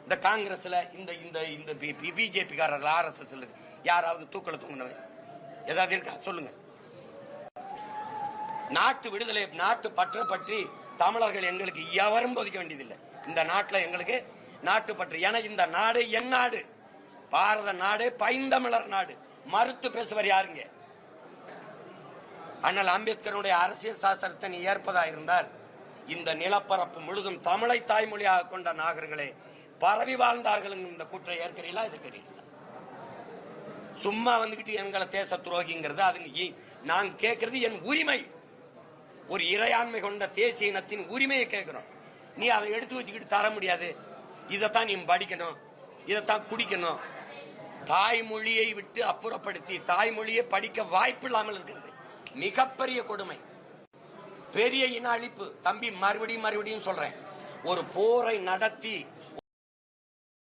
இந்த காங்கிரஸ்ல இந்த இந்த இந்த பிஜேபி காரர்கள் RSS யாராவது தூக்கல தூங்கினவன் ஏதாவது இருக்கா சொல்லுங்க. நாட்டு விடுதலை நாட்டு பற்ற பற்றி தமிழர்கள் எங்களுக்கு எவரும் போதிக்க வேண்டியதில்லை. இந்த நாட்டில் எங்களுக்கு நாட்டு பற்று. என இந்த நாடு என் நாடு, பாரத நாடு, பைந்தமிழர் நாடு. மறுத்து பேசுவார் யாருங்க? அண்ணல் அம்பேத்கருடைய அரசியல் சாசனத்தை நீ ஏற்பதா இருந்தால் இந்த நிலப்பரப்பு முழுதும் தமிழை தாய்மொழியாக கொண்ட நாகர்களே பரவி வாழ்ந்தார்கள். இந்த குற்றம் ஏற்கிறீங்களா? எதிர்க்கிறீங்களா? சும்மா வந்துகிட்டு எங்களை தேச துரோகிங்கிறது அதுங்க. நான் கேட்கறது என் உரிமை. ஒரு இறையாண்மை கொண்ட தேசிய இனத்தின் உரிமையை கேட்கிறோம். நீ அதை எடுத்து வச்சுக்கிட்டு தர முடியாது. இதைத்தான் நீ படிக்கணும், இதைத்தான் குடிக்கணும். தாய்மொழியை விட்டு அப்புறப்படுத்தி தாய்மொழியை படிக்க வாய்ப்பு இல்லாமல் இருக்கிறது மிகப்பெரிய கொடுமை, பெரிய இன அழிப்பு. தம்பி, மறுபடியும் சொல்றேன், ஒரு போரை நடத்தி